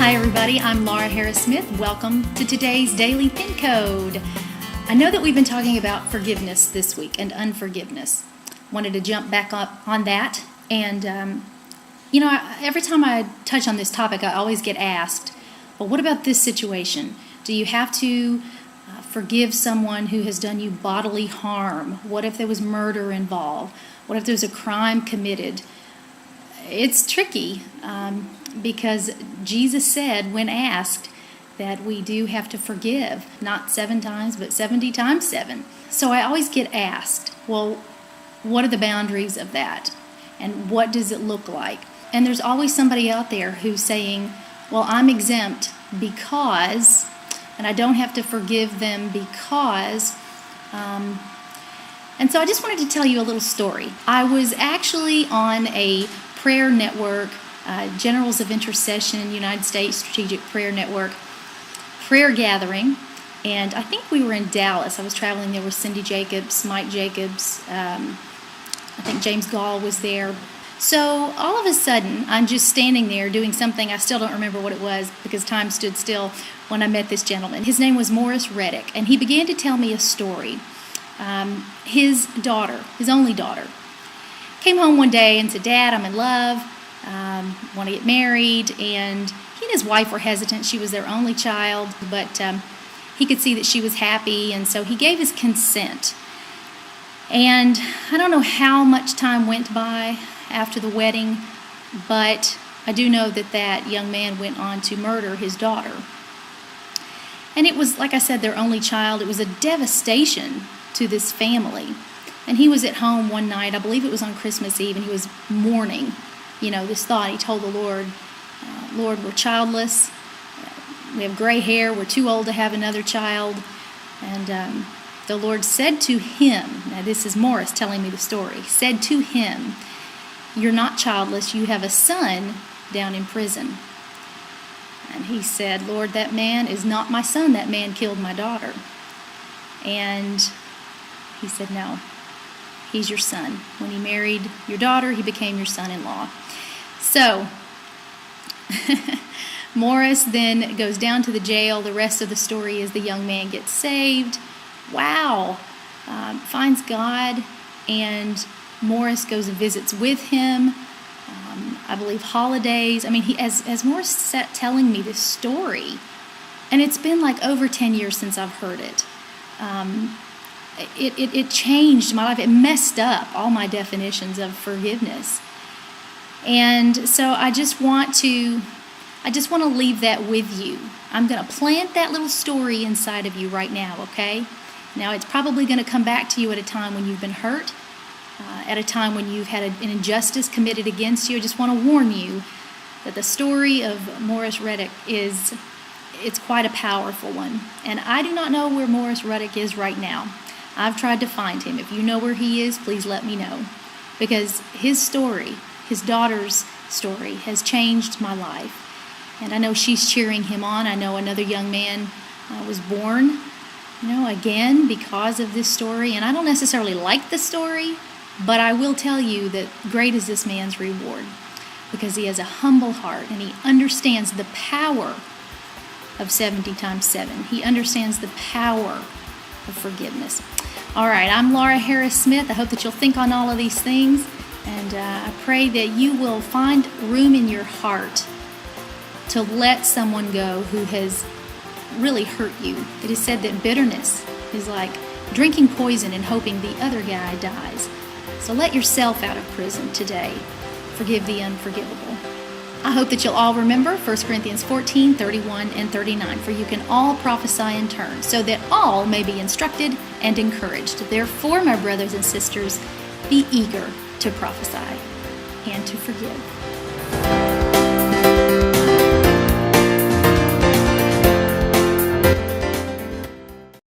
Hi everybody, I'm Laura Harris-Smith. Welcome to today's Daily Pin Code. I know that we've been talking about forgiveness this week and unforgiveness. Wanted to jump back up on that. And, every time I touch on this topic, I always get asked, well, what about this situation? Do you have to forgive someone who has done you bodily harm? What if there was murder involved? What if there's a crime committed? It's tricky because Jesus said when asked that we do have to forgive, not 7 times, but 70 times 7. So I always get asked, well, what are the boundaries of that? And what does it look like? And there's always somebody out there who's saying, well, I'm exempt because, and I don't have to forgive them because, and so I just wanted to tell you a little story. I was actually on a prayer network, Generals of Intercession, United States Strategic Prayer Network, prayer gathering, and I think we were in Dallas. I was traveling there with Cindy Jacobs, Mike Jacobs, I think James Gall was there. So all of a sudden, I'm just standing there doing something. I still don't remember what it was because time stood still when I met this gentleman. His name was Morris Reddick, and he began to tell me a story. His daughter, his only daughter, came home one day and said, Dad, I'm in love, want to get married, and he and his wife were hesitant. She was their only child, but he could see that she was happy, and so he gave his consent. And I don't know how much time went by after the wedding, but I do know that that young man went on to murder his daughter. And it was, like I said, their only child. It was a devastation to this family. And he was at home one night, I believe it was on Christmas Eve, and he was mourning, this thought. He told the Lord, Lord, we're childless, we have gray hair, we're too old to have another child. And the Lord said to him, now this is Morris telling me the story, said to him, you're not childless, you have a son down in prison. And he said, Lord, that man is not my son, that man killed my daughter. And he said, no. He's your son. When he married your daughter, he became your son-in-law. So, Morris then goes down to the jail. The rest of the story is the young man gets saved. Wow. Finds God, and Morris goes and visits with him. I believe holidays. I mean, as Morris sat telling me this story, and it's been like over 10 years since I've heard it. It changed my life. It messed up all my definitions of forgiveness. And so I just want to leave that with you. I'm going to plant that little story inside of you right now, okay? Now, it's probably going to come back to you at a time when you've been hurt, at a time when you've had an injustice committed against you. I just want to warn you that the story of Morris Reddick it's quite a powerful one. And I do not know where Morris Reddick is right now. I've tried to find him. If you know where he is, please let me know. Because his story, his daughter's story, has changed my life. And I know she's cheering him on. I know another young man was born, again, because of this story. And I don't necessarily like the story, but I will tell you that great is this man's reward. Because he has a humble heart and he understands the power of 70 times 7. He understands the power of forgiveness. All right, I'm Laura Harris-Smith. I hope that you'll think on all of these things, and I pray that you will find room in your heart to let someone go who has really hurt you. It is said that bitterness is like drinking poison and hoping the other guy dies. So let yourself out of prison today. Forgive the unforgivable. I hope that you'll all remember 1 Corinthians 14, 31, and 39, for you can all prophesy in turn, so that all may be instructed and encouraged. Therefore, my brothers and sisters, be eager to prophesy and to forgive.